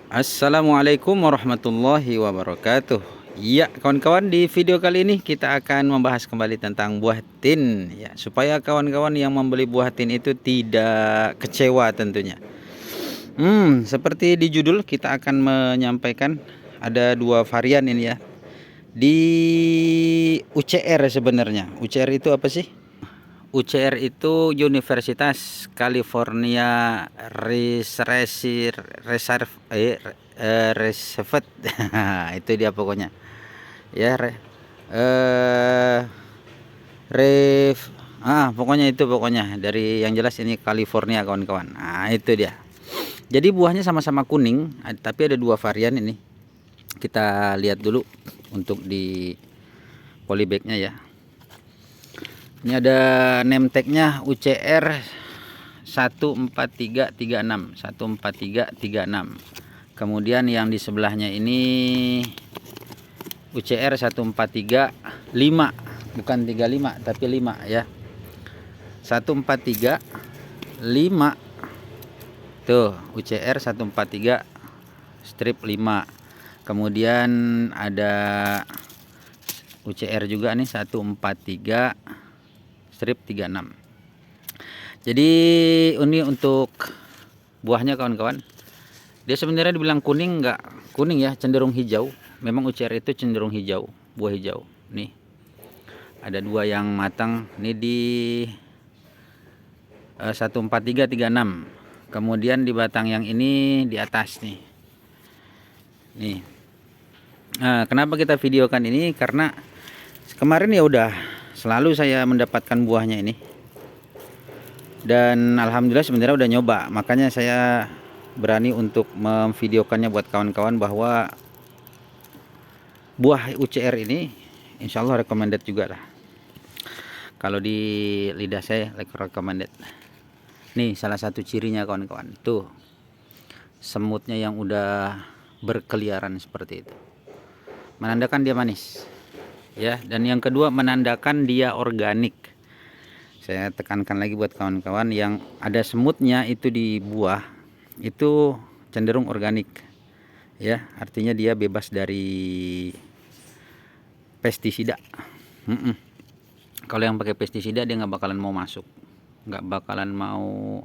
Assalamualaikum warahmatullahi wabarakatuh. Ya, kawan-kawan, di video kali ini kita akan membahas kembali tentang buah tin ya, supaya kawan-kawan yang membeli buah tin itu tidak kecewa tentunya. Seperti di judul kita akan menyampaikan ada dua varian ini ya. Di UCR sebenarnya. UCR itu apa sih? UCR itu Universitas California Reserve Reserve itu dia pokoknya ya eh pokoknya itu pokoknya dari yang jelas ini California kawan-kawan. Nah itu dia, jadi buahnya sama-sama kuning tapi ada dua varian ini. Kita lihat dulu untuk di polybagnya ya. Ini ada name tag-nya UCR 14336 14336. Kemudian yang di sebelahnya ini UCR 143 5, bukan 35 tapi 5 ya. 143 5 tuh, UCR 143 strip 5. Kemudian ada UCR juga nih 143 strip 36. Jadi ini untuk buahnya kawan-kawan. Dia sebenarnya dibilang kuning, enggak kuning ya, cenderung hijau. Memang UCR itu cenderung hijau, buah hijau. Nih, ada dua yang matang. Ini di 14336. Kemudian di batang yang ini di atas nih. Nih. Nah, kenapa kita videokan ini? Karena kemarin ya udah selalu saya mendapatkan buahnya ini. Dan alhamdulillah sebenarnya udah nyoba, makanya saya berani untuk memvideokannya buat kawan-kawan bahwa buah UCR ini insya Allah recommended juga lah. Kalau di lidah saya recommended. Nih salah satu cirinya kawan-kawan, tuh semutnya yang udah berkeliaran seperti itu, menandakan dia manis ya. Dan yang kedua menandakan dia organik. Saya tekankan lagi buat kawan-kawan yang ada semutnya itu di buah, itu cenderung organik ya, artinya dia bebas dari pestisida. Kalau yang pakai pestisida dia nggak bakalan mau masuk, nggak bakalan mau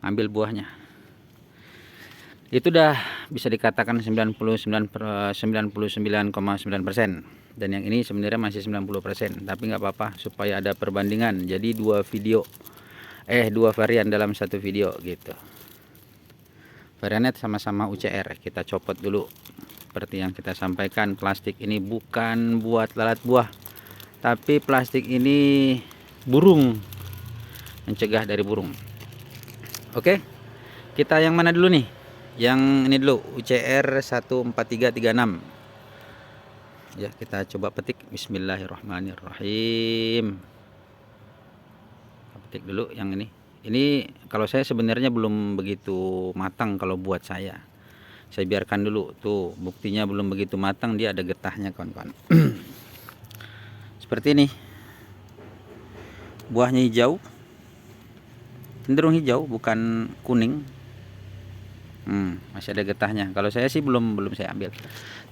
ngambil buahnya. Itu udah bisa dikatakan 99,9%. Dan yang ini sebenarnya masih 90%, tapi nggak apa-apa supaya ada perbandingan. Jadi dua varian dalam satu video gitu. Variannya sama-sama UCR. Kita copot dulu. Seperti yang kita sampaikan, plastik ini bukan buat lalat buah, tapi plastik ini burung, mencegah dari burung. Oke, kita yang mana dulu nih? Yang ini dulu, UCR 14336 ya. Kita coba petik. Bismillahirrahmanirrahim. Kita petik dulu yang ini kalau saya sebenarnya belum begitu matang. Kalau buat saya biarkan dulu. Tuh buktinya belum begitu matang, dia ada getahnya kawan-kawan. Seperti ini, buahnya hijau, cenderung hijau bukan kuning. Masih ada getahnya. Kalau saya sih belum saya ambil.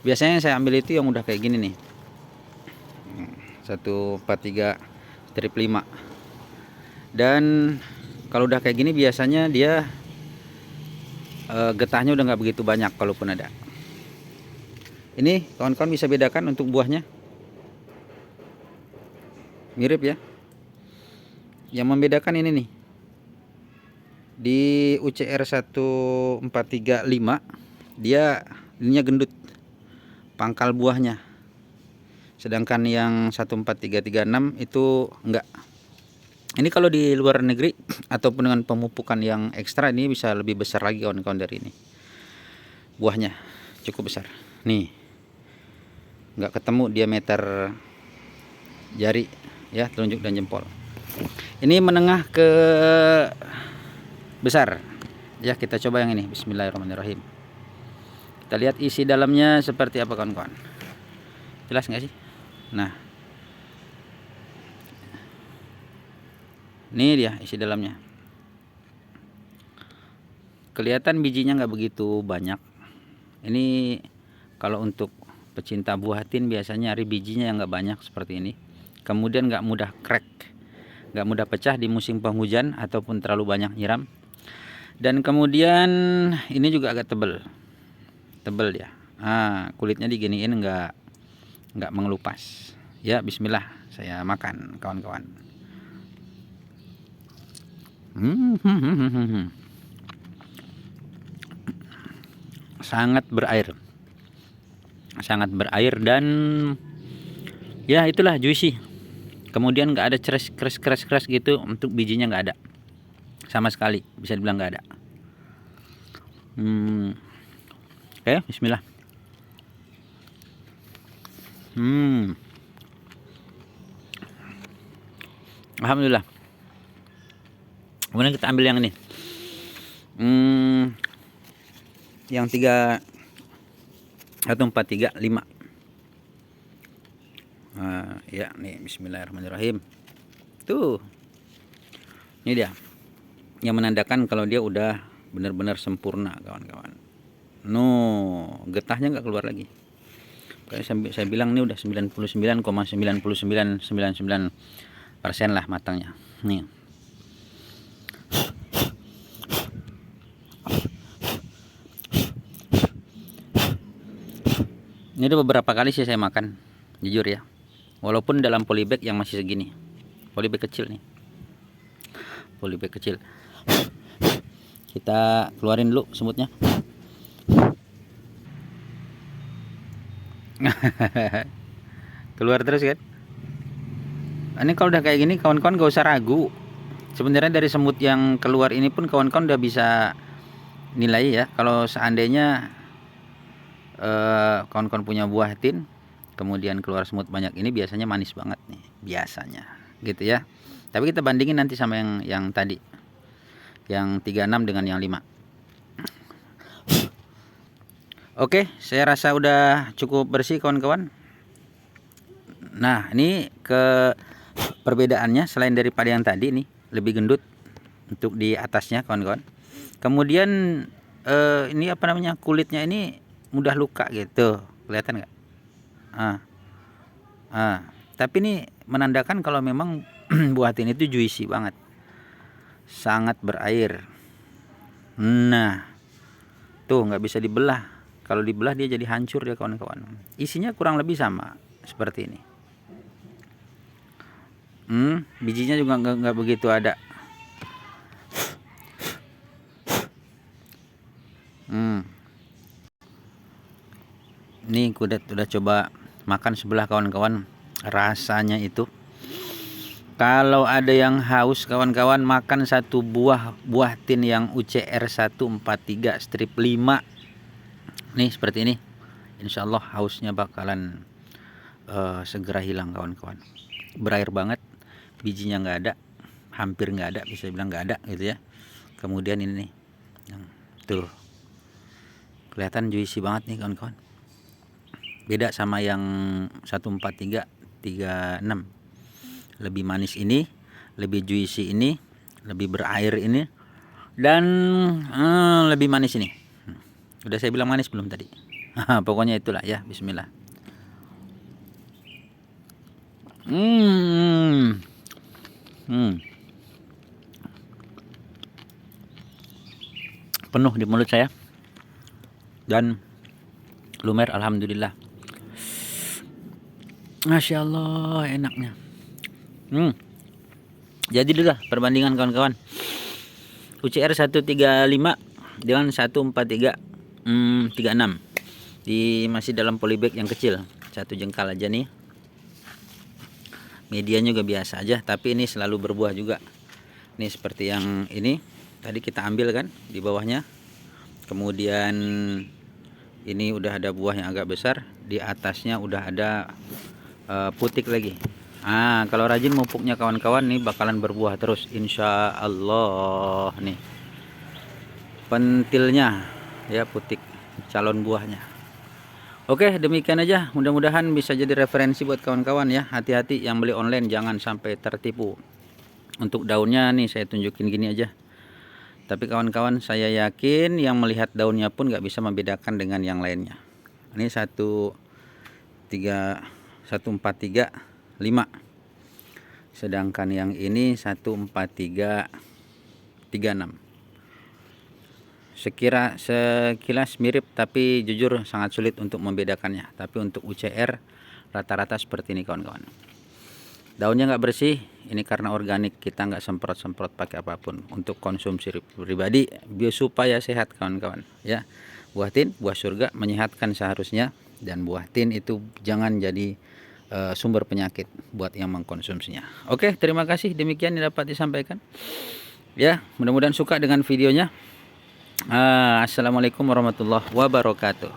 Biasanya saya ambil itu yang udah kayak gini nih, 143 strip 5. Dan kalau udah kayak gini biasanya dia getahnya udah nggak begitu banyak kalaupun ada. Ini kawan-kawan bisa bedakan untuk buahnya, mirip ya. Yang membedakan ini nih, di UCR 14335 dia ininya gendut pangkal buahnya, sedangkan yang 14336 itu enggak. Ini kalau di luar negeri ataupun dengan pemupukan yang ekstra, ini bisa lebih besar lagi kawan-kawan dari ini. Buahnya cukup besar. Nih, nggak ketemu diameter jari ya, telunjuk dan jempol. Ini menengah ke besar ya. Kita coba yang ini. Bismillahirrahmanirrahim. Kita lihat isi dalamnya seperti apa kawan-kawan. Jelas nggak sih? Nah, ini dia isi dalamnya. Kelihatan bijinya nggak begitu banyak, Ini kalau untuk pecinta buah tin biasanya nyari bijinya yang nggak banyak seperti ini. Kemudian nggak mudah crack, nggak mudah pecah di musim penghujan ataupun terlalu banyak nyiram. Dan kemudian ini juga agak tebel dia. Kulitnya diginiin nggak mengelupas. Ya, Bismillah, saya makan kawan-kawan. Sangat berair dan ya itulah juicy. Kemudian nggak ada keras gitu, untuk bijinya nggak ada sama sekali, bisa dibilang nggak ada. Oke, Bismillah. Alhamdulillah. Kemudian kita ambil yang ini, yang 1, 4, 3, 5. Ya nih, Bismillahirrahmanirrahim. Tuh, ini dia yang menandakan kalau dia udah benar-benar sempurna kawan-kawan. Getahnya nggak keluar lagi. Kayak saya bilang ini udah 99,9999% lah matangnya. Nih. Ini udah beberapa kali sih saya makan, jujur ya. Walaupun dalam polybag yang masih segini. Polybag kecil nih. Polybag kecil. Kita keluarin dulu semutnya. Keluar terus kan. Ini kalau udah kayak gini kawan-kawan gak usah ragu. Sebenarnya dari semut yang keluar ini pun kawan-kawan udah bisa nilai ya. Kalau seandainya kawan-kawan punya buah tin, kemudian keluar semut banyak, ini biasanya manis banget nih, biasanya gitu ya. Tapi kita bandingin nanti sama yang tadi, yang 36 dengan yang 5. Oke, saya rasa udah cukup bersih kawan-kawan. Nah, ini ke perbedaannya selain daripada yang tadi nih, lebih gendut untuk di atasnya kawan-kawan. Kemudian ini apa namanya, kulitnya ini mudah luka gitu, kelihatan nggak? Tapi ini menandakan kalau memang buah tin itu juicy banget, sangat berair. Nah, tuh nggak bisa dibelah. Kalau dibelah dia jadi hancur ya kawan-kawan. Isinya kurang lebih sama seperti ini. Bijinya juga nggak begitu ada. Ini udah coba makan sebelah kawan-kawan, rasanya itu kalau ada yang haus kawan-kawan, makan satu buah tin yang UCR 143 strip 5 nih seperti ini, insya Allah hausnya bakalan segera hilang kawan-kawan. Berair banget, bijinya nggak ada, hampir nggak ada, bisa bilang nggak ada gitu ya. Kemudian ini nih, tuh kelihatan juicy banget nih kawan-kawan. Beda sama yang 143 36, lebih manis ini, lebih juicy ini, lebih berair ini, dan lebih manis ini. Udah saya bilang manis belum tadi? Pokoknya itulah ya. Bismillah. Penuh di mulut saya dan lumer, alhamdulillah. Masya Allah, enaknya. Jadi itulah perbandingan kawan-kawan, UCR 135 dengan 143 36 di masih dalam polybag yang kecil, 1 jengkal aja nih. Medianya juga biasa aja, tapi ini selalu berbuah juga. Ini seperti yang ini tadi kita ambil kan di bawahnya. Kemudian ini udah ada buah yang agak besar, di atasnya udah ada putik lagi. Kalau rajin mupuknya kawan-kawan nih bakalan berbuah terus insya Allah. Nih pentilnya ya, putik calon buahnya. Oke, demikian aja, mudah-mudahan bisa jadi referensi buat kawan-kawan ya. Hati-hati yang beli online, jangan sampai tertipu. Untuk daunnya nih saya tunjukin gini aja, Tapi kawan-kawan, saya yakin yang melihat daunnya pun nggak bisa membedakan dengan yang lainnya. Ini 1435, sedangkan yang ini 1436. Sekilas mirip, tapi jujur sangat sulit untuk membedakannya. Tapi untuk UCR rata-rata seperti ini kawan-kawan. Daunnya nggak bersih, ini karena organik, kita nggak semprot-semprot pakai apapun. Untuk konsumsi pribadi biar supaya sehat kawan-kawan ya. Buah tin, buah surga, menyehatkan seharusnya, dan buah tin itu jangan jadi sumber penyakit buat yang mengkonsumsinya. Oke, terima kasih, demikian yang dapat disampaikan ya. Mudah-mudahan suka dengan videonya. Assalamualaikum warahmatullahi wabarakatuh.